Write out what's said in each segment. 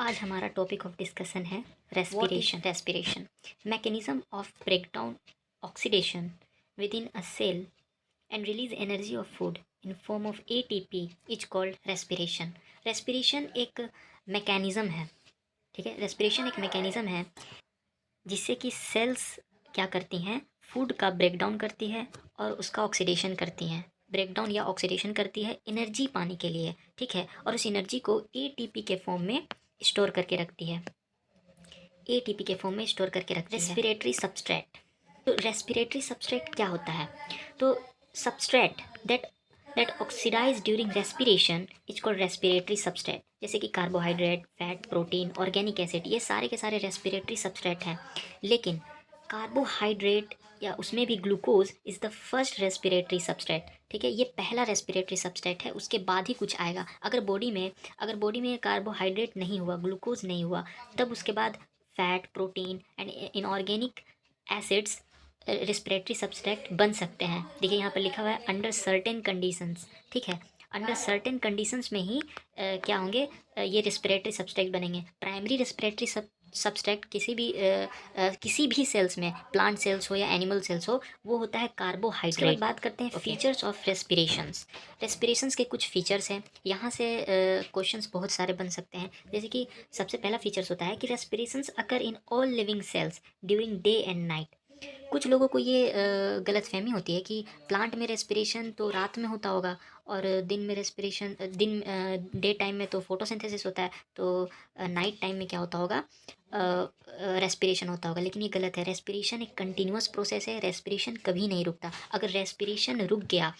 आज हमारा topic of discussion है respiration mechanism of breakdown oxidation within a cell and release energy of food in form of ATP is called respiration. Respiration एक mechanism है, ठीक है। Respiration एक mechanism है जिससे कि सेल्स क्या करती हैं, फूड का ब्रेकडाउन करती है और उसका ऑक्सीडेशन करती हैं। ब्रेकडाउन या ऑक्सीडेशन करती है एनर्जी पाने के लिए, ठीक है, और उस एनर्जी को एटीपी के फॉर्म में स्टोर करके रखती है। एटीपी के फॉर्म में स्टोर करके रखती है। रेस्पिरेटरी सबस्ट्रेट, तो रेस्पिरेटरी सबस्ट्रेट क्या होता है? तो substrate that oxidise during respiration is called respiratory substrate. जैसे कि carbohydrate, fat, protein, organic acid, ये सारे के सारे रेस्पिरेटरी सबस्ट्रेट हैं। लेकिन कार्बोहाइड्रेट या उसमें भी glucose is the first respiratory substrate, ठीक है। ये पहला रेस्पिरेटरी सबस्ट्रेट है, उसके बाद ही कुछ आएगा। अगर बॉडी में कार्बोहाइड्रेट नहीं हुआ, ग्लूकोज नहीं हुआ, तब उसके बाद fat, protein and inorganic acids respiratory substrate बन सकते हैं। देखिए यहाँ पर लिखा हुआ है अंडर सर्टेन कंडीशंस, ठीक है। अंडर सर्टेन कंडीशंस में ही क्या होंगे, ये रेस्पिरेटरी सबस्ट्रेट बनेंगे। प्राइमरी रेस्पिरेटरी सबस्ट्रेट किसी भी सेल्स में, प्लांट सेल्स हो या एनिमल सेल्स हो, वो होता है कार्बोहाइड्रेट। बात करते हैं फीचर्स ऑफ रेस्पिरेशंस। रेस्पिरेशंस के कुछ फीचर्स हैं, यहाँ से क्वेश्चंस बहुत सारे बन सकते हैं। जैसे कि सबसे पहला फीचर्स होता है कि respirations occur in all living cells during day and night. कुछ लोगों को ये गलतफहमी होती है कि प्लांट में रेस्पिरेशन तो रात में होता होगा और दिन में रेस्पिरेशन डे टाइम में तो फोटोसिंथेसिस होता है, तो नाइट टाइम में क्या होता होगा, रेस्पिरेशन होता होगा। लेकिन ये गलत है। रेस्पिरेशन एक कंटिन्यूअस प्रोसेस है, रेस्पिरेशन कभी नहीं रुकता। अगर रेस्पिरेशन रुक गया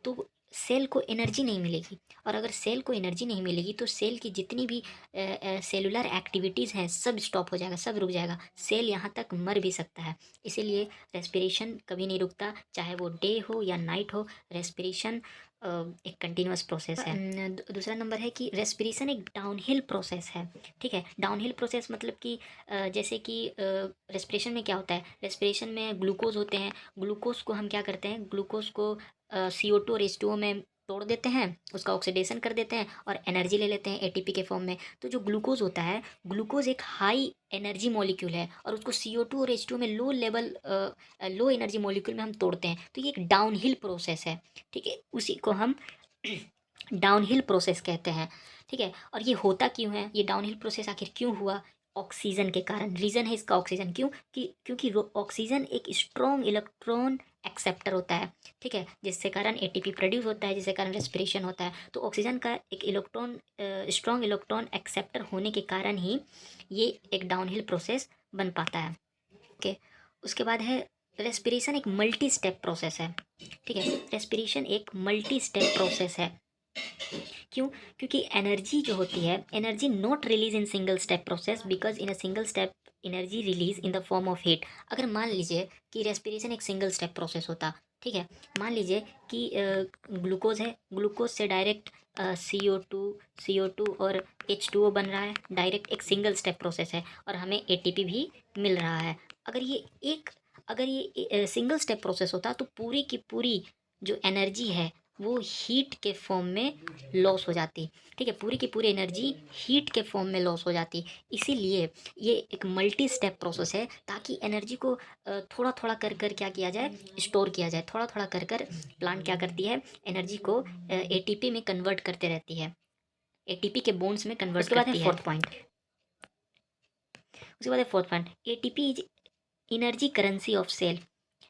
तो सेल को एनर्जी नहीं मिलेगी, और अगर सेल को एनर्जी नहीं मिलेगी तो सेल की जितनी भी सेलुलर एक्टिविटीज़ हैं सब स्टॉप हो जाएगा, सब रुक जाएगा। सेल यहाँ तक मर भी सकता है। इसीलिए रेस्पिरेशन कभी नहीं रुकता, चाहे वो डे हो या नाइट हो। रेस्पिरेशन एक कंटिन्यूअस प्रोसेस है। दूसरा नंबर है कि रेस्पिरेशन एक डाउनहिल प्रोसेस है, ठीक है। डाउनहिल प्रोसेस मतलब कि जैसे कि रेस्पिरेशन में क्या होता है, रेस्पिरेशन में ग्लूकोज होते हैं। ग्लूकोज को हम क्या करते हैं, ग्लूकोज को CO2 और H2O में तोड़ देते हैं, उसका ऑक्सीडेशन कर देते हैं और एनर्जी ले लेते हैं एटीपी के फॉर्म में। तो जो ग्लूकोज होता है, ग्लूकोज एक हाई एनर्जी मॉलिक्यूल है और उसको CO2 और H2O में लो एनर्जी मॉलिक्यूल में हम तोड़ते हैं। तो ये एक डाउनहिल प्रोसेस है, ठीक है। उसी को हम डाउनहिल प्रोसेस कहते हैं, ठीक है। और ये होता क्यों है, ये डाउनहिल प्रोसेस आखिर क्यों हुआ? ऑक्सीजन के कारण। रीज़न है इसका ऑक्सीजन। क्यों? क्योंकि ऑक्सीजन एक स्ट्रॉन्ग इलेक्ट्रॉन एक्सेप्टर होता है, ठीक है, जिससे कारण एटीपी प्रोड्यूस होता है, जिससे कारण रेस्पिरेशन होता है। तो ऑक्सीजन का एक स्ट्रॉन्ग इलेक्ट्रॉन एक्सेप्टर होने के कारण ही ये एक डाउनहिल प्रोसेस बन पाता है, ओके। उसके बाद है रेस्पिरेशन एक मल्टी स्टेप प्रोसेस है, ठीक है। रेस्पिरेशन एक मल्टी स्टेप प्रोसेस है। क्यों? क्योंकि एनर्जी जो होती है, energy not release in single step process because in a single step energy release in the form of heat. अगर मान लीजिए कि रेस्पिरेशन एक सिंगल स्टेप प्रोसेस होता, ठीक है, मान लीजिए कि ग्लूकोज है, ग्लूकोज से डायरेक्ट CO2 और H2O बन रहा है, डायरेक्ट एक सिंगल स्टेप प्रोसेस है और हमें ATP भी मिल रहा है। अगर ये सिंगल स्टेप प्रोसेस होता तो पूरी की पूरी जो एनर्जी है वो हीट के फॉर्म में लॉस हो जाती, ठीक है। पूरी की पूरी एनर्जी हीट के फॉर्म में लॉस हो जाती। इसीलिए ये एक मल्टी स्टेप प्रोसेस है, ताकि एनर्जी को थोड़ा थोड़ा कर कर क्या किया जाए, स्टोर किया जाए। थोड़ा थोड़ा कर कर प्लांट क्या करती है, एनर्जी को ATP में कन्वर्ट करते रहती है, ATP के बोन्स में कन्वर्ट करती है। उसके बाद है fourth point, ATP is energy currency of cell.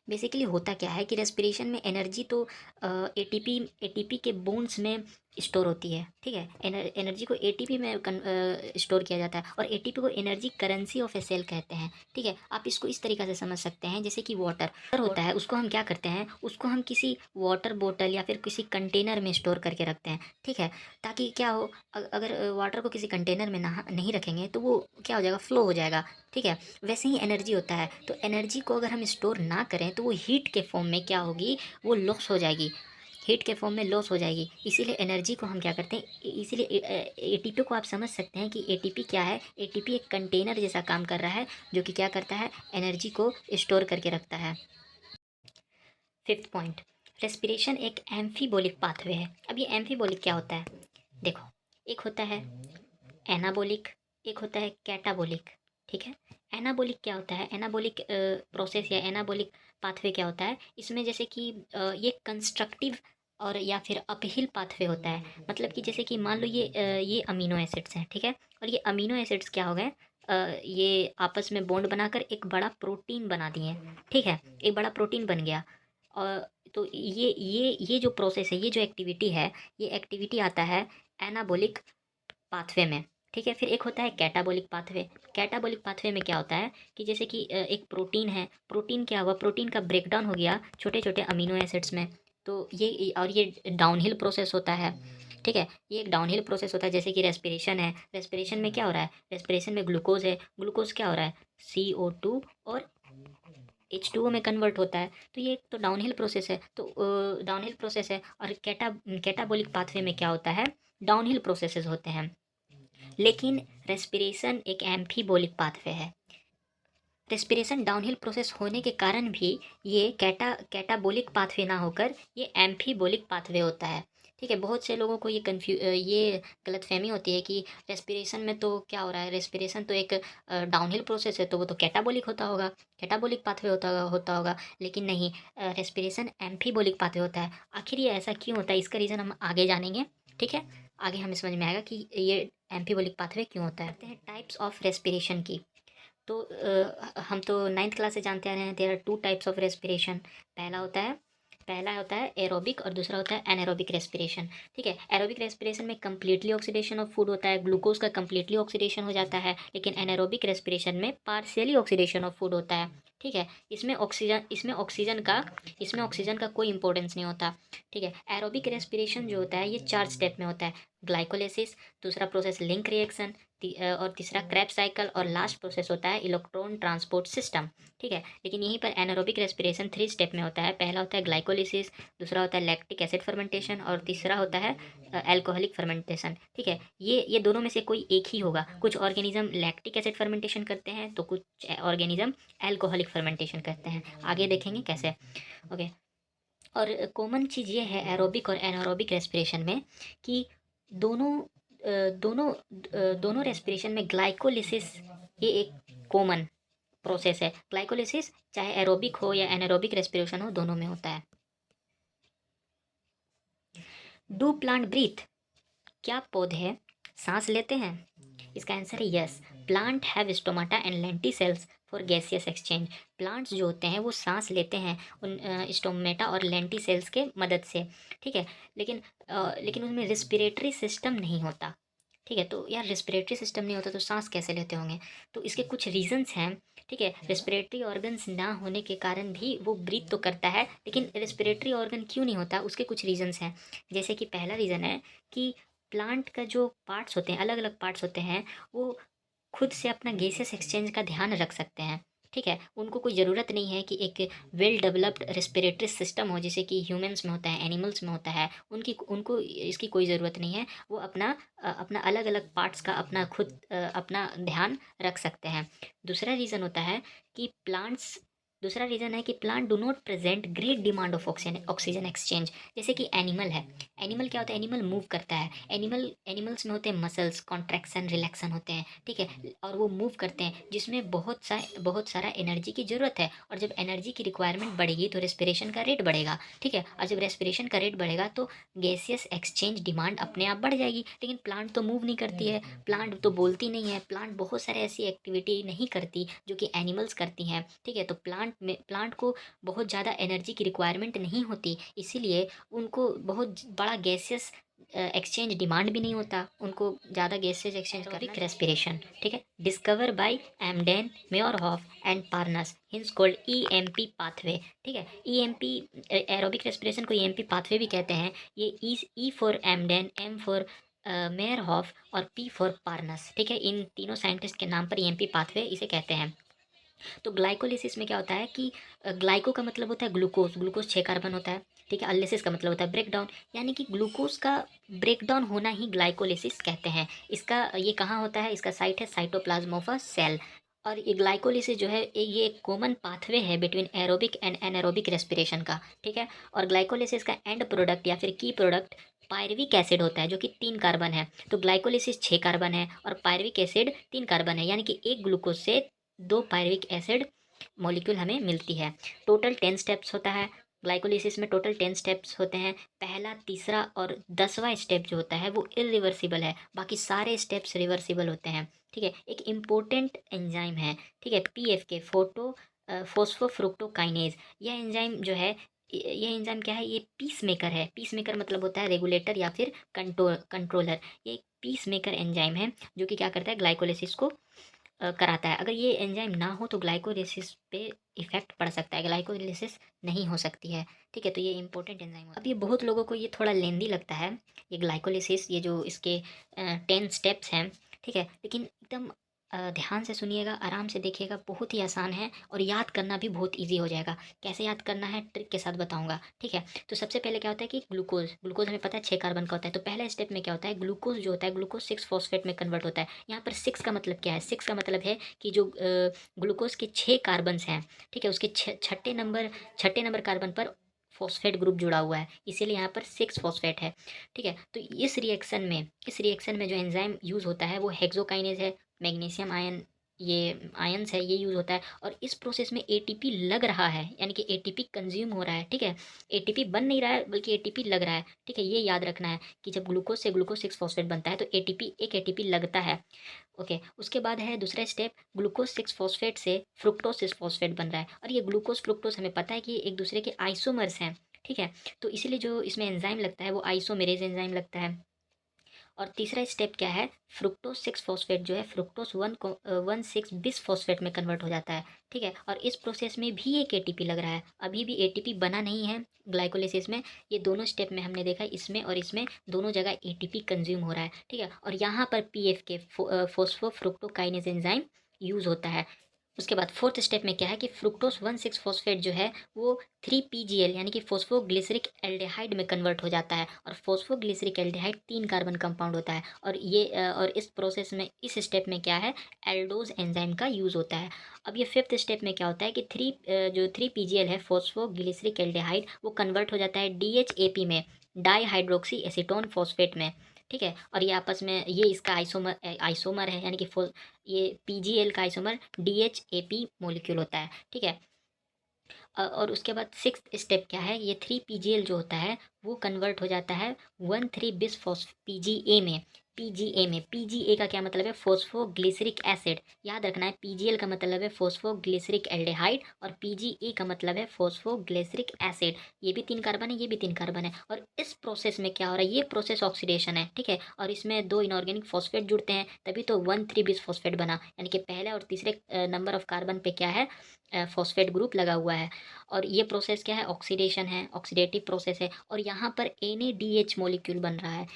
Basically होता क्या है कि रेस्पिरेशन में एनर्जी तो एटीपी के बोन्स में स्टोर होती है, ठीक है। एनर्जी को एटीपी में स्टोर किया जाता है और एटीपी को energy currency of a cell कहते हैं, ठीक है। आप इसको इस तरीक़ा से समझ सकते हैं, जैसे कि वाटर होता है, उसको हम क्या करते हैं, उसको हम किसी वाटर बोतल या फिर किसी कंटेनर में स्टोर करके रखते हैं, ठीक है। ताकि क्या हो, अगर वाटर को किसी कंटेनर में नहीं रखेंगे तो वो क्या हो जाएगा, फ्लो हो जाएगा, ठीक है। वैसे ही एनर्जी होता है, तो एनर्जी को अगर हम स्टोर ना करें तो वो हीट के फॉर्म में क्या होगी, वो लॉस हो जाएगी, हीट के फॉर्म में लॉस हो जाएगी। इसीलिए एनर्जी को हम क्या करते हैं, इसीलिए एटीपी को आप समझ सकते हैं कि एटीपी क्या है। एटीपी एक कंटेनर जैसा काम कर रहा है, जो कि क्या करता है, एनर्जी को स्टोर करके रखता है। फिफ्थ पॉइंट, रेस्पिरेशन एक एम्फीबोलिक पाथवे है। अब ये एम्फीबोलिक क्या होता है, देखो, एक होता है एनाबोलिक, एक होता है कैटाबोलिक, ठीक है। एनाबोलिक क्या होता है, एनाबोलिक प्रोसेस या एनाबोलिक पाथवे क्या होता है, इसमें जैसे कि ये कंस्ट्रक्टिव और या फिर अपहिल पाथवे होता है। मतलब कि जैसे कि मान लो ये अमीनो एसिड्स हैं, ठीक है, और ये अमीनो एसिड्स क्या हो गए, ये आपस में बॉन्ड बनाकर एक बड़ा प्रोटीन बना दिए, ठीक है, एक बड़ा प्रोटीन बन गया। और तो ये जो प्रोसेस है, ये जो एक्टिविटी है, ये एक्टिविटी आता है एनाबोलिक पाथवे में, ठीक है। फिर एक होता है कैटाबोलिक पाथवे। कैटाबोलिक पाथवे में क्या होता है कि जैसे कि एक प्रोटीन है, प्रोटीन क्या हुआ, प्रोटीन का ब्रेकडाउन हो गया छोटे छोटे अमीनो एसिड्स में। तो ये और ये डाउनहिल प्रोसेस होता है, ठीक है। ये एक डाउनहिल प्रोसेस होता है, जैसे कि रेस्पिरेशन है, रेस्पिरेशन में क्या हो रहा है, रेस्पिरेशन में ग्लूकोज है, ग्लूकोज क्या हो रहा है, CO2 और H2O में कन्वर्ट होता है। तो ये एक तो डाउनहिल प्रोसेस है, तो डाउनहिल प्रोसेस है। और कैटाबोलिक पाथवे में क्या होता है, डाउनहिल प्रोसेसेस होते हैं। लेकिन रेस्पिरेशन एक एम्फीबोलिक पाथवे है। रेस्पिरेशन डाउनहिल प्रोसेस होने के कारण भी ये कैटाबोलिक पाथवे ना होकर ये एम्फीबोलिक पाथवे होता है, ठीक है। बहुत से लोगों को ये गलतफहमी होती है कि रेस्पिरेशन में तो क्या हो रहा है, रेस्पिरेशन तो एक डाउनहिल प्रोसेस है, तो वो तो कैटाबोलिक होता होगा, कैटाबोलिक पाथवे होता होगा। लेकिन नहीं, रेस्पिरेशन एम्फीबोलिक पाथवे होता है। आखिर ये ऐसा क्यों होता है, इसका रीज़न हम आगे जानेंगे, ठीक है। आगे हमें समझ में आएगा कि ये एम्फीबोलिक पाथवे क्यों होता है। टाइप्स ऑफ रेस्पिरेशन की, तो हम तो नाइन्थ क्लास से जानते आ रहे हैं, there are 2 types of respiration. पहला होता है एरोबिक और दूसरा होता है एनारोबिक रेस्पिरेशन, ठीक है। एरोबिक रेस्पिरेशन में कंप्लीटली ऑक्सीडेशन ऑफ फूड होता है, ग्लूकोज का कंप्लीटली ऑक्सीडेशन हो जाता है। लेकिन एनारोबिक रेस्पिरेशन में पार्शियली ऑक्सीडेशन ऑफ फूड होता है, ठीक है। इसमें ऑक्सीजन का कोई इंपॉर्टेंस नहीं होता, ठीक है। एरोबिक रेस्पिरेशन जो होता है ये 4 स्टेप में होता है, ग्लाइकोलिसिस, दूसरा प्रोसेस लिंक रिएक्शन, और तीसरा क्रैब साइकिल, और लास्ट प्रोसेस होता है इलेक्ट्रॉन ट्रांसपोर्ट सिस्टम, ठीक है। लेकिन यहीं पर एनारोबिक रेस्पिरेशन 3 स्टेप में होता है। पहला होता है ग्लाइकोलिसिस, दूसरा होता है लैक्टिक एसिड फर्मेंटेशन, और तीसरा होता है अल्कोहलिक फर्मेंटेशन, ठीक है। ये दोनों में से कोई एक ही होगा। कुछ ऑर्गेनिज्म लैक्टिक एसिड फर्मेंटेशन करते हैं, तो कुछ ऑर्गेनिज्म अल्कोहलिक फर्मेंटेशन करते हैं। आगे देखेंगे कैसे, ओके। और कॉमन चीज़ ये है एरोबिक और एनारोबिक रेस्पिरेशन में कि दोनों दोनों रेस्पिरेशन में ग्लाइकोलिसिस ये एक कॉमन प्रोसेस है। ग्लाइकोलिसिस चाहे एरोबिक हो या एनारोबिक रेस्पिरेशन हो, दोनों में होता है। डू प्लांट ब्रीथ, क्या पौधे सांस लेते हैं? इसका आंसर है yes. Plant have stomata and lenticels for gaseous exchange. Plants जो होते हैं वो सांस लेते हैं उन स्टोमेटा और लेंटी सेल्स के मदद से, ठीक है। लेकिन उनमें रिस्पिरेटरी सिस्टम नहीं होता, ठीक है। तो यार रिस्पिरेटरी सिस्टम नहीं होता तो सांस कैसे लेते होंगे? तो इसके कुछ रीजंस हैं, ठीक है। रिस्पिरेटरी ऑर्गन्स ना होने के कारण भी वो ब्रीथ तो करता है, लेकिन रिस्पिरेटरी ऑर्गन क्यों नहीं होता, उसके कुछ रीजंस हैं। जैसे कि पहला रीज़न है कि प्लांट का जो पार्ट्स होते हैं, अलग अलग पार्ट्स होते हैं, वो खुद से अपना गैसेस एक्सचेंज का ध्यान रख सकते हैं, ठीक है। उनको कोई ज़रूरत नहीं है कि एक वेल डेवलप्ड रेस्पिरेटरी सिस्टम हो, जैसे कि ह्यूमंस में होता है, एनिमल्स में होता है। उनको इसकी कोई ज़रूरत नहीं है। वो अपना अलग अलग पार्ट्स का अपना ध्यान रख सकते हैं। दूसरा रीज़न होता है कि दूसरा रीज़न है कि plant do not present great demand of oxygen exchange. जैसे कि एनिमल है, एनिमल क्या होता है, एनिमल मूव करता है। एनिमल्स में होते हैं मसल्स, कॉन्ट्रैक्शन रिलैक्शन होते हैं, ठीक है। और वो मूव करते हैं जिसमें बहुत सारा एनर्जी की ज़रूरत है। और जब एनर्जी की रिक्वायरमेंट बढ़ेगी तो रेस्पिरेशन का रेट बढ़ेगा, ठीक है। और जब रेस्पिरेशन का रेट बढ़ेगा तो गैसियस एक्सचेंज डिमांड अपने आप बढ़ जाएगी। लेकिन प्लांट तो मूव नहीं करती है, प्लांट तो बोलती नहीं है, प्लांट बहुत सारे ऐसी एक्टिविटी नहीं करती जो कि एनिमल्स करती हैं, ठीक है। तो प्लांट को बहुत ज़्यादा एनर्जी की रिक्वायरमेंट नहीं होती, इसीलिए उनको बहुत बड़ा गैसियस एक्सचेंज डिमांड भी नहीं होता, उनको ज़्यादा गैसेज एक्सचेंज करना। रेस्पिरेशन, ठीक है, discover by Embden, Meyerhof and Parnas, hence called EMP pathway, ठीक है। EMP एरोबिक रेस्पिरेशन को EMP पाथवे भी कहते हैं। ये E for Embden, M for Meyerhof और P फॉर पार्नस, ठीक है। इन तीनों साइंटिस्ट के नाम पर EMP पाथवे इसे कहते हैं। तो ग्लाइकोलिसिस में क्या होता है कि ग्लाइको का मतलब होता है ग्लूकोज, ग्लूकोज 6 कार्बन होता है, ठीक है। अलिसिस का मतलब होता है ब्रेकडाउन, यानी कि ग्लूकोज का ब्रेकडाउन होना ही ग्लाइकोलिसिस कहते हैं। इसका ये कहाँ होता है, इसका साइट है साइटोप्लाज्म ऑफ अ सेल। और ये ग्लाइकोलिसिस जो है ये एक कॉमन पाथवे है between aerobic and anaerobic respiration का, ठीक है। और ग्लाइकोलिसिस का एंड प्रोडक्ट या फिर की प्रोडक्ट पायरविक एसिड होता है जो कि 3 कार्बन है, तो ग्लाइकोलिसिस 6 कार्बन है और पायरविक एसिड 3 कार्बन है, यानी कि एक ग्लूकोज से 2 पायरविक एसिड मॉलिक्यूल हमें मिलती है। टोटल 10 स्टेप्स होता है ग्लाइकोलिसिस में, टोटल 10 स्टेप्स होते हैं। पहला, तीसरा और 10वां स्टेप जो होता है वो इरिवर्सिबल है, बाकी सारे स्टेप्स रिवर्सिबल होते हैं। ठीक है, एक इम्पोर्टेंट एंजाइम है, ठीक है, PFK, फोस्फोफ्रुक्टोकाइनेज। यह एंजाइम जो है, ये एंजाइम क्या है, ये पीस मेकर है। पीस मेकर मतलब होता है रेगुलेटर या फिर कंट्रोलर। ये एक पीस मेकर एंजाइम है जो कि क्या करता है, ग्लाइकोलिसिस को कराता है। अगर ये एंजाइम ना हो तो ग्लाइकोलिसिस पे इफेक्ट पड़ सकता है, ग्लाइकोलिसिस नहीं हो सकती है। ठीक है, तो ये इंपॉर्टेंट एंजाइम। अब ये बहुत लोगों को ये थोड़ा लेंदी लगता है, ये ग्लाइकोलिसिस, ये जो इसके 10 स्टेप्स हैं। ठीक है, लेकिन एकदम ध्यान से सुनिएगा, आराम से देखिएगा, बहुत ही आसान है और याद करना भी बहुत ईजी हो जाएगा। कैसे याद करना है, ट्रिक के साथ बताऊंगा। ठीक है, तो सबसे पहले क्या होता है कि ग्लूकोज ग्लूकोज हमें पता है 6 कार्बन का होता है। तो पहला स्टेप में क्या होता है, ग्लूकोज जो होता है, ग्लूकोज 6 फॉस्फेट में कन्वर्ट होता है। यहाँ पर 6 का मतलब क्या है, 6 का मतलब है कि जो ग्लूकोज के 6 कार्बन्स हैं, ठीक है, उसके छठे नंबर कार्बन पर फॉस्फेट ग्रुप जुड़ा हुआ है, इसीलिए यहाँ पर 6 फॉस्फेट है। ठीक है, तो इस रिएक्शन में जो एंजाइम यूज़ होता है वो हेक्सोकाइनेज है। मैग्नीशियम आयन, ये आयंस है, ये यूज़ होता है। और इस प्रोसेस में एटीपी लग रहा है, यानी कि एटीपी कंज्यूम हो रहा है। ठीक है, एटीपी बन नहीं रहा है बल्कि एटीपी लग रहा है। ठीक है, ये याद रखना है कि जब ग्लूकोज से ग्लूकोज 6 फॉस्फेट बनता है तो एटीपी लगता है। ओके, उसके बाद है दूसरा स्टेप, ग्लूकोज 6 फॉस्फेट से फ्रुक्टोज 6 फॉस्फेट बन रहा है। और ये ग्लूकोज फ्रुक्टोज हमें पता है कि एक दूसरे के आइसोमर्स हैं। ठीक है, तो इसीलिए जो इसमें एंजाइम लगता है वो आइसोमेरेज एंजाइम लगता है। और तीसरा स्टेप क्या है, फ्रुक्टोज 6 फॉस्फेट जो है फ्रुक्टोज 1,6 बिस फॉस्फेट में कन्वर्ट हो जाता है। ठीक है, और इस प्रोसेस में भी एक एटीपी लग रहा है, अभी भी एटीपी बना नहीं है ग्लाइकोलिसिस में। ये दोनों स्टेप में हमने देखा, इसमें और इसमें दोनों जगह एटीपी कंज्यूम हो रहा है। ठीक है, और यहाँ पर PFK, फोस्फोफ्रुक्टोकाइनेज एंजाइम यूज़ होता है। उसके बाद फोर्थ स्टेप में क्या है कि फ्रुक्टोज 1,6 फॉस्फेट जो है वो 3PGL यानी कि फोस्फोग्लिसरिक एल्डिहाइड में कन्वर्ट हो जाता है। और फोस्फोग्लिसरिक एल्डिहाइड 3 कार्बन कंपाउंड होता है। और इस प्रोसेस में, इस स्टेप में क्या है, एल्डोज एंजाइम का यूज़ होता है। अब ये फिफ्थ स्टेप में क्या होता है कि जो 3PGL है, फोस्फोग्लिसरिक एल्डिहाइड, वो कन्वर्ट हो जाता है DHAP में, डाई हाइड्रोक्सी एसीटोन फॉस्फेट में। ठीक है, और ये आपस में, ये इसका आइसोमर है, यानी कि ये PGL का आइसोमर DHAP मोलिक्यूल होता है। ठीक है, और उसके बाद सिक्स्थ स्टेप क्या है, ये 3PGL जो होता है वो कन्वर्ट हो जाता है 1,3-बिस PGA में। PGA का क्या मतलब है, फोस्फोग्लिसरिक एसिड। याद रखना है, PGL का मतलब है फोस्फोग्लिसरिक एल्डिहाइड और PGA का मतलब है फोस्फोग्लिसरिक एसिड। ये भी 3 कार्बन है, ये भी 3 कार्बन है। और इस प्रोसेस में क्या हो रहा है, ये प्रोसेस ऑक्सीडेशन है। ठीक है, और इसमें 2 इनऑर्गेनिक फॉस्फेट जुड़ते हैं, तभी तो 1,3-बिस फॉस्फेट बना, यानी कि पहले और तीसरे नंबर ऑफ कार्बन पे क्या है, फॉस्फेट ग्रुप लगा हुआ है। और ये प्रोसेस क्या है, ऑक्सीडेशन है, ऑक्सीडेटिव प्रोसेस है। और यहाँ पर NADH मॉलिक्यूल बन रहा है।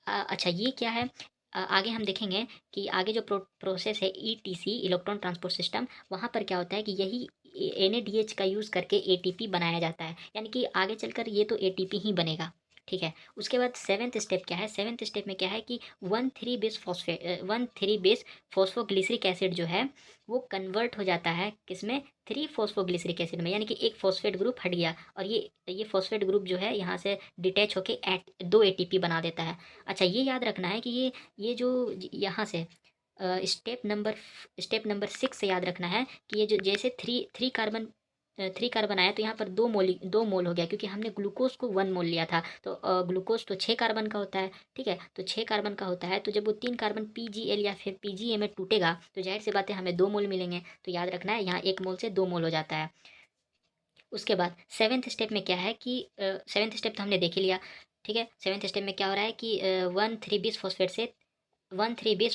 अच्छा, ये क्या है, आगे हम देखेंगे कि आगे जो प्रोसेस है ETC, इलेक्ट्रॉन ट्रांसपोर्ट सिस्टम, वहाँ पर क्या होता है कि यही NADH का यूज़ करके ATP बनाया जाता है, यानी कि आगे चलकर ये तो ATP ही बनेगा। ठीक है, उसके बाद सेवेंथ स्टेप क्या है, सेवेंथ स्टेप में क्या है कि 1,3-बिस फॉस्फोग्लिसरिक एसिड जो है वो कन्वर्ट हो जाता है किसमें, 3 फॉस्फोग्लिसरिक एसिड में, यानी कि एक फॉस्फेट ग्रुप हट गया और ये फॉस्फेट ग्रुप जो है यहाँ से डिटैच होके 2 ATP बना देता है। अच्छा, ये याद रखना है कि ये जो यहाँ से स्टेप नंबर 6 से याद रखना है कि ये जो जैसे थ्री कार्बन आया तो यहाँ पर 2 मोल हो गया, क्योंकि हमने ग्लूकोज को 1 मोल लिया था। तो ग्लूकोज तो 6 कार्बन का होता है। ठीक है, तो 6 कार्बन का होता है, तो जब वो 3 कार्बन PGL या फिर PGA में टूटेगा तो जाहिर सी बात है हमें 2 मोल मिलेंगे। तो याद रखना है, यहाँ 1 मोल से 2 मोल हो जाता है। उसके बाद सेवेंथ स्टेप में क्या है कि सेवेंथ स्टेप तो हमने देख ही लिया। ठीक है, सेवेंथ स्टेप में क्या हो रहा है कि 1,3-बिस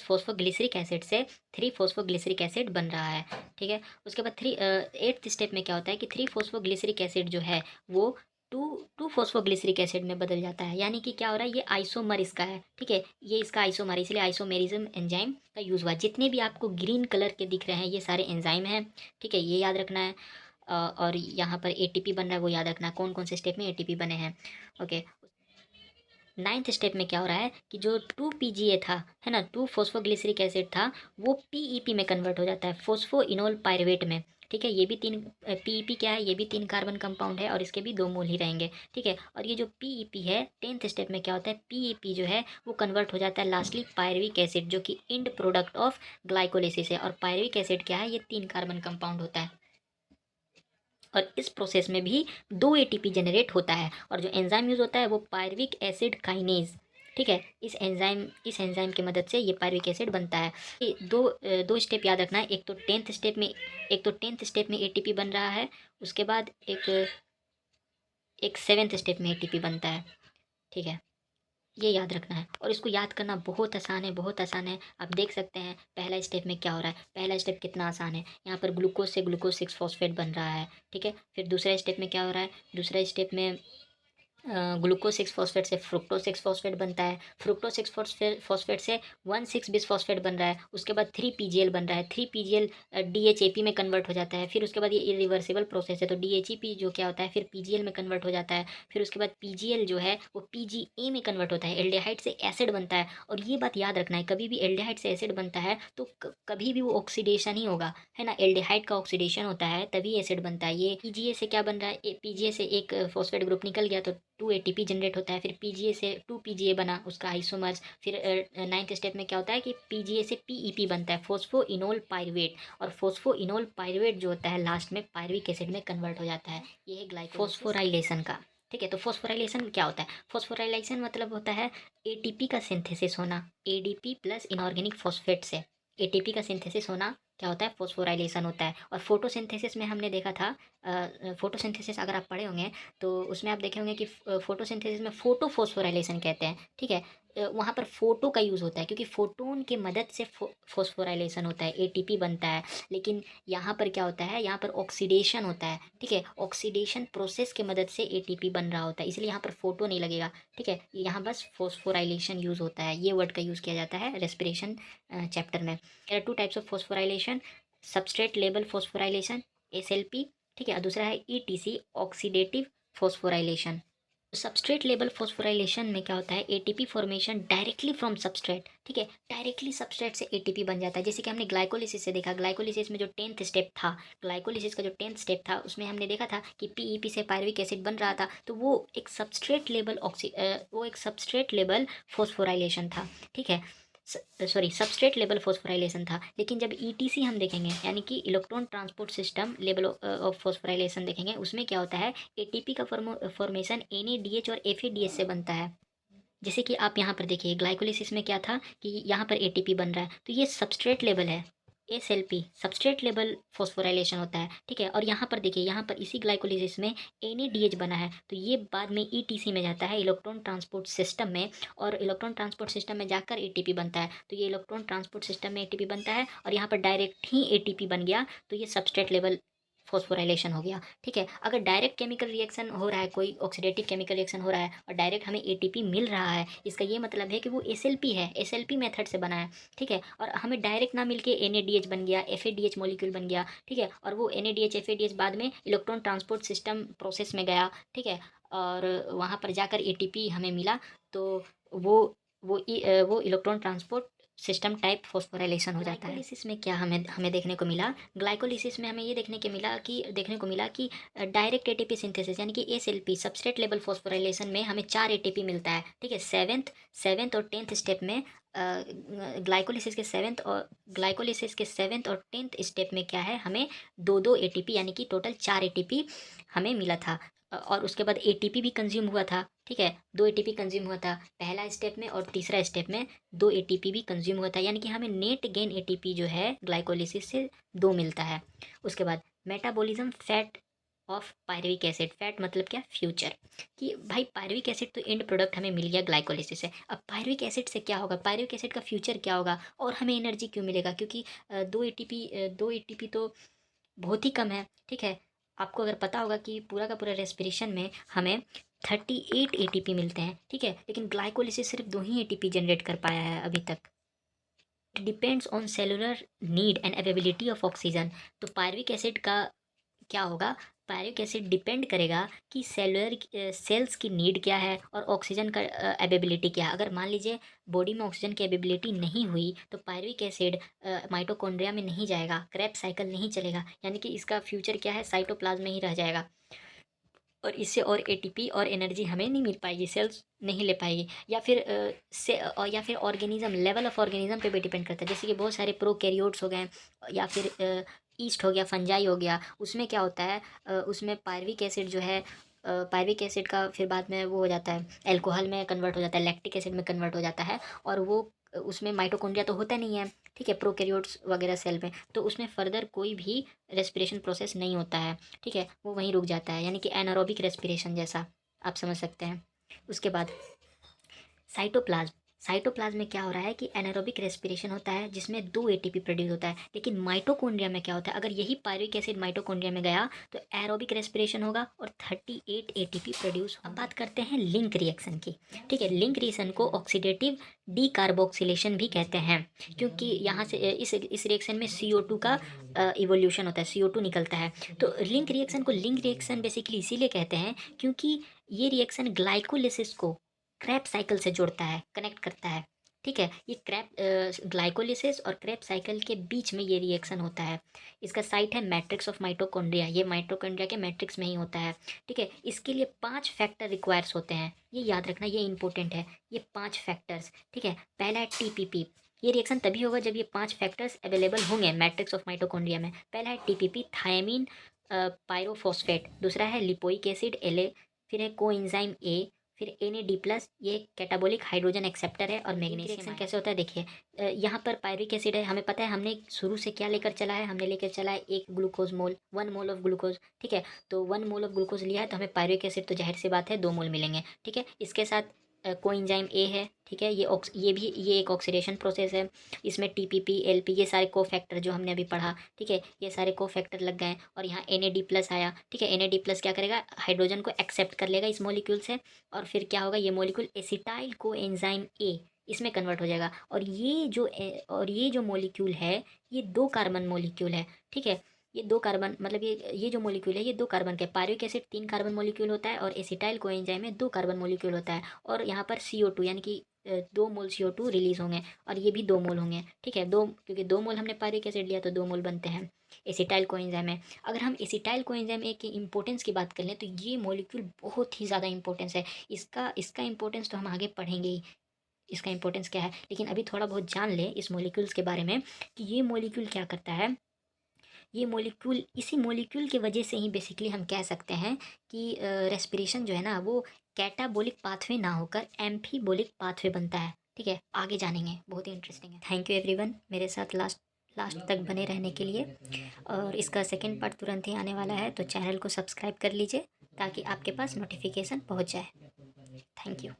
फॉस्फोग्लिसरिक एसिड से 3 फॉस्फोग्लिसरिक एसिड बन रहा है। ठीक है, उसके बाद एट्थ स्टेप में क्या होता है कि 3 फॉस्फोग्लिसरिक एसिड जो है वो टू टू फॉस्फोग्लिसरिक एसिड में बदल जाता है, यानी कि क्या हो रहा है, ये आइसोमर इसका है। ठीक है, ये इसका आइसोमर, इसलिए आइसोमेरिज्म एंजाइम का यूज़ हुआ। जितने भी आपको ग्रीन कलर के दिख रहे हैं ये सारे एंजाइम हैं। ठीक है, ये याद रखना है। और यहाँ पर ATP बन रहा है, वो याद रखना कौन कौन से स्टेप में ATP बने हैं। ओके, नाइन्थ स्टेप में क्या हो रहा है कि जो 2 PGA था, है ना, 2 फॉस्फोग्लिसरिक एसिड था, वो PEP में कन्वर्ट हो जाता है, फोस्फोइनोल पायरुवेट में। ठीक है, ये भी तीन, PEP क्या है, ये भी 3 कार्बन कंपाउंड है और इसके भी 2 मोल ही रहेंगे। ठीक है, और ये जो PEP है 10th स्टेप में क्या होता है, PEP जो है वो कन्वर्ट हो जाता है लास्टली पायरुविक एसिड, जो कि एंड प्रोडक्ट ऑफ ग्लाइकोलिसिस है। और पायरुविक एसिड क्या है, ये 3 कार्बन कंपाउंड होता है और इस प्रोसेस में भी 2 ATP जनरेट होता है। और जो एंजाइम यूज़ होता है वो पायरुविक एसिड काइनेज। ठीक है, इस एंजाइम की मदद से ये पायरुविक एसिड बनता है। ये दो स्टेप याद रखना है। एक तो टेंथ स्टेप में ATP बन रहा है, उसके बाद एक 7th स्टेप में ATP बनता है। ठीक है, ये याद रखना है और इसको याद करना बहुत आसान है, बहुत आसान है। आप देख सकते हैं पहला स्टेप में क्या हो रहा है, पहला स्टेप कितना आसान है। यहाँ पर ग्लूकोज से ग्लूकोज 6 फॉस्फेट बन रहा है। ठीक है, फिर दूसरा स्टेप में क्या हो रहा है, दूसरा स्टेप में ग्लूकोज 6 फॉस्फेट से फ्रुक्टोज 6 फॉस्फेट बनता है। फ्रुक्टोज 6 फॉस्फेट से 1,6 बिस फॉस्फेट बन रहा है। उसके बाद 3 PGL बन रहा है। 3 PGL DHAP में कन्वर्ट हो जाता है। फिर उसके बाद ये इरिवर्सिबल प्रोसेस है, तो DHAP जो क्या होता है फिर PGL में कन्वर्ट हो जाता है। फिर उसके बाद PGL जो है वो PGA में कन्वर्ट होता है, एल्डिहाइड से एसिड बनता है। और ये बात याद रखना है, कभी भी एल्डिहाइड से एसिड बनता है तो कभी भी वो ऑक्सीडेशन ही होगा, है ना। एल्डिहाइड का ऑक्सीडेशन होता है तभी एसिड बनता है। ये PGA से क्या बन रहा है, PGA से एक फॉस्फेट ग्रुप निकल गया तो 2 ATP जनरेट होता है। फिर PGA से 2 PGA बना, उसका आइसोमर्स। फिर 9th स्टेप में क्या होता है कि PGA से PEP बनता है, फोस्फोइनोल पायरुवेट। और फोस्फोइनोल पायरुवेट जो होता है लास्ट में पायरुविक एसिड में कन्वर्ट हो जाता है। ये है ग्लाइकोफोस्फोराइलेशन का। ठीक है, तो फोस्फोराइलेशन क्या होता है, फोस्फोराइलेशन मतलब होता है ATP का सिंथेसिस होना ADP प्लस इनऑर्गेनिक फॉस्फेट से। ATP का सिंथेसिस होना क्या होता है, फोस्फोराइलेशन होता है। और फोटोसिंथेसिस में हमने देखा था, फोटोसिंथेसिस अगर आप पढ़े होंगे तो उसमें आप देखे होंगे कि फोटोसिंथेसिस में फोटो फोस्फोराइलेशन कहते हैं। ठीक है, वहाँ पर फोटो का यूज़ होता है क्योंकि फोटोन के मदद से फोस्फोराइलेशन होता है, ATP बनता है। लेकिन यहाँ पर क्या होता है, यहाँ पर ऑक्सीडेशन होता है। ठीक है, ऑक्सीडेशन प्रोसेस के मदद से ATP बन रहा होता है, इसलिए यहाँ पर फोटो नहीं लगेगा। ठीक है, यहाँ बस फोस्फोराइलेशन यूज़ होता है, ये वर्ड का यूज़ किया जाता है रेस्पिरेशन चैप्टर में। There are 2 types of phosphorylation, substrate level phosphorylation SLP। ठीक है, और दूसरा है ETC oxidative phosphorylation. Substrate level phosphorylation में क्या होता है, ATP formation directly from substrate. ठीक है, डायरेक्टली सबस्ट्रेट से ATP बन जाता है, जैसे कि हमने ग्लाइकोलिसिस से देखा। ग्लाइकोलिसिस में जो 10th स्टेप था, ग्लाइकोलिसिस का जो 10th स्टेप था उसमें हमने देखा था कि PEP से पायरुविक एसिड बन रहा था, तो वो एक सबस्ट्रेट लेवल फोस्फोराइलेशन था। ठीक है, सबस्ट्रेट लेवल फोस्फोराइलेशन था। लेकिन जब ETC हम देखेंगे, यानी कि electron transport system level of phosphorylation देखेंगे, उसमें क्या होता है, ATP का फॉर्मेशन NADH और FADH से बनता है। जैसे कि आप यहाँ पर देखिए ग्लाइकोलिसिस में क्या था कि यहाँ पर ATP बन रहा है, तो ये सबस्ट्रेट लेवल है, SLP सबस्ट्रेट लेवल फोस्फोराइलेशन होता है। ठीक है, और यहाँ पर देखिए, यहाँ पर इसी ग्लाइकोलिसिस में NADH बना है, तो ये बाद में ETC में जाता है, इलेक्ट्रॉन ट्रांसपोर्ट सिस्टम में। और इलेक्ट्रॉन ट्रांसपोर्ट सिस्टम में जाकर ATP बनता है, तो ये इलेक्ट्रॉन ट्रांसपोर्ट सिस्टम में ATP बनता है और यहाँ पर डायरेक्ट ही ATP बन गया, तो ये सबस्ट्रेट लेवल फोस्फोराइलेशन हो गया। ठीक है, अगर डायरेक्ट केमिकल रिएक्शन हो रहा है, कोई ऑक्सीडेटिव केमिकल रिएक्शन हो रहा है और डायरेक्ट हमें ATP मिल रहा है, इसका ये मतलब है कि वो SLP है, SLP मेथड से बना है। ठीक है, और हमें डायरेक्ट ना मिलके NADH बन गया, FADH मॉलिक्यूल बन गया। ठीक है, और वो NADH FADH बाद में इलेक्ट्रॉन ट्रांसपोर्ट सिस्टम प्रोसेस में गया। ठीक है, और वहाँ पर जाकर ATP हमें मिला, तो वो वो electron transport system type phosphorylation हो जाता है। ग्लाइकोलिसिस में क्या हमें हमें देखने को मिला, ग्लाइकोलिसिस में हमें ये देखने को मिला कि डायरेक्ट ATP सिंथेसिस, यानी कि SLP सबस्ट्रेट लेवल फोस्फोराइलेशन में हमें 4 ATP मिलता है। ठीक है, सेवेंथ और 10th स्टेप में ग्लाइकोलिसिस के 7th और 10th स्टेप में क्या है, हमें 2 ATP यानी कि टोटल 4 ATP हमें मिला था। और उसके बाद ATP भी कंज्यूम हुआ था। ठीक है, 2 ATP कंज्यूम हुआ था पहला स्टेप में, और तीसरा स्टेप में 2 ATP भी कंज्यूम हुआ था, यानी कि हमें नेट गेन ATP जो है ग्लाइकोलिसिस से 2 मिलता है। उसके बाद metabolism fat of pyruvic acid, fat मतलब क्या, फ्यूचर, कि भाई पायरुविक एसिड तो एंड प्रोडक्ट हमें मिल गया ग्लाइकोलिसिस से, अब पायरुविक एसिड से क्या होगा, पायरुविक एसिड का फ्यूचर क्या होगा और हमें एनर्जी क्यों मिलेगा, क्योंकि 2 ATP तो बहुत ही कम है। ठीक है, आपको अगर पता होगा कि पूरा का पूरा रेस्पिरेशन में हमें 38 ATP मिलते हैं। ठीक है, लेकिन ग्लाइकोलिसिस सिर्फ 2 ही ATP जनरेट कर पाया है अभी तक। Depends on cellular need and availability of oxygen, तो पायरुविक एसिड का क्या होगा, पायरिक एसिड डिपेंड करेगा कि सेल्स की नीड क्या है और ऑक्सीजन का अवेबिलिटी क्या है। अगर मान लीजिए बॉडी में ऑक्सीजन की अवेबिलिटी नहीं हुई तो पायरिक एसिड माइटोकॉन्ड्रिया में नहीं जाएगा, क्रैब साइकिल नहीं चलेगा, यानी कि इसका फ्यूचर क्या है, साइटोप्लाज्म में ही रह जाएगा और इससे और एटीपी और एनर्जी हमें नहीं मिल पाएगी, सेल्स नहीं ले पाएगी। या फिर ऑर्गेनिज्म, लेवल ऑफ ऑर्गेनिज्म पे भी डिपेंड करता है। जैसे कि बहुत सारे प्रोकैरियोट्स हो गए या फिर ईस्ट हो गया, फंजाई हो गया, उसमें क्या होता है, उसमें पायरिक एसिड जो है, पायरिक एसिड का फिर बाद में वो हो जाता है, अल्कोहल में कन्वर्ट हो जाता है, लैक्टिक एसिड में कन्वर्ट हो जाता है और वो उसमें माइटोकॉन्ड्रिया तो होता नहीं है, ठीक है, प्रोकैरियोट्स वगैरह सेल में, तो उसमें फर्दर कोई भी रेस्पिरेशन प्रोसेस नहीं होता है, ठीक है, वो वहीं रुक जाता है, यानी कि एनारोबिक रेस्पिरेशन जैसा आप समझ सकते हैं। उसके बाद साइटोप्लाज्म, साइटोप्लाज्म में क्या हो रहा है कि एनारोबिक रेस्पिरेशन होता है जिसमें 2 एटीपी प्रोड्यूस होता है। लेकिन माइटोकॉन्ड्रिया में क्या होता है, अगर यही पायरिक एसिड माइटोकॉन्ड्रिया में गया तो एरोबिक रेस्पिरेशन होगा और 38 एटीपी प्रोड्यूस। अब बात करते हैं लिंक रिएक्शन की, ठीक है। लिंक रिएक्शन को ऑक्सीडेटिव डीकार्बोक्सिलेशन भी कहते हैं, क्योंकि यहाँ से इस रिएक्शन में CO2 का इवोल्यूशन होता है, CO2 निकलता है। तो लिंक रिएक्शन को लिंक रिएक्शन बेसिकली इसीलिए कहते हैं क्योंकि ये रिएक्शन ग्लाइकोलिसिस को क्रैब साइकिल से जोड़ता है, कनेक्ट करता है, ठीक है। ये क्रैब ग्लाइकोलिसिस और क्रैब साइकिल के बीच में ये रिएक्शन होता है। इसका साइट है मैट्रिक्स ऑफ माइटोकॉन्ड्रिया, ये माइटोकॉन्ड्रिया के मैट्रिक्स में ही होता है, ठीक है। इसके लिए 5 फैक्टर रिक्वायर्स होते हैं, ये याद रखना, ये इंपॉर्टेंट है, ये 5 फैक्टर्स, ठीक है। पहला है TPP, ये रिएक्शन तभी होगा जब ये 5 फैक्टर्स अवेलेबल होंगे मैट्रिक्स ऑफ माइटोकॉन्ड्रिया में। पहला है TPP, थायमीन पायरोफॉस्फेट। दूसरा है लिपोइक एसिड LA, फिर है कोएंजाइम A, फिर NAD+, ये कैटाबोलिक हाइड्रोजन एक्सेप्टर है। और मैग्नीशियम रिएक्शन कैसे होता है देखिए, यहाँ पर पायरिक एसिड है, हमें पता है हमने शुरू से क्या लेकर चला है, हमने लेकर चला है 1 glucose mole, 1 mole of glucose, ठीक है। तो 1 मोल ऑफ ग्लूकोज लिया है तो हमें पायरिक एसिड तो जाहिर सी बात है 2 मोल मिलेंगे, ठीक है। इसके साथ कोएंजाइम A है, ठीक है, ये एक ऑक्सीडेशन प्रोसेस है। इसमें TPP LP ये सारे को फैक्टर जो हमने अभी पढ़ा, ठीक है, ये सारे को फैक्टर लग गए और यहाँ NAD+ आया, ठीक है। NAD+ क्या करेगा, हाइड्रोजन को एक्सेप्ट कर लेगा इस मॉलिक्यूल से और फिर क्या होगा, ये मॉलिक्यूल एसिटाइल कोएंजाइम A इसमें कन्वर्ट हो जाएगा। और ये जो मॉलिक्यूल है ये 2 कार्बन मॉलिक्यूल है, ठीक है। ये 2 कार्बन मतलब ये जो मॉलिक्यूल है ये 2 कार्बन के, पायरिक एसिड 3 कार्बन मॉलिक्यूल होता है और एसिटाइल कोएंजाइम में 2 कार्बन मॉलिक्यूल होता है। और यहाँ पर CO2 यानी कि 2 मोल CO2 रिलीज होंगे और ये भी 2 मोल होंगे, ठीक है। क्योंकि 2 मोल हमने पायरिक एसिड लिया तो 2 मोल बनते हैं एसिटाइल कोएंजाइम में। अगर हम एसिटाइल कोएंजाइम ए की इंपॉर्टेंस की बात कर लें तो ये मॉलिक्यूल बहुत ही ज़्यादा इंपॉर्टेंस है, इसका इंपॉर्टेंस तो हम आगे पढ़ेंगे ही, इसका इंपॉर्टेंस क्या है। लेकिन अभी थोड़ा बहुत जान लें इस मॉलिक्यूल्स के बारे में कि ये मॉलिक्यूल क्या करता है। ये मॉलिक्यूल, इसी मॉलिक्यूल की वजह से ही बेसिकली हम कह सकते हैं कि रेस्पिरेशन जो है ना वो कैटाबोलिक पाथवे ना होकर एम्फीबोलिक पाथवे बनता है, ठीक है। आगे जानेंगे, बहुत ही इंटरेस्टिंग है। थैंक यू एवरीवन मेरे साथ लास्ट तक बने रहने के लिए। और इसका सेकंड पार्ट तुरंत ही आने वाला है, तो चैनल को सब्सक्राइब कर लीजिए ताकि आपके पास नोटिफिकेशन पहुंच जाए। Thank you.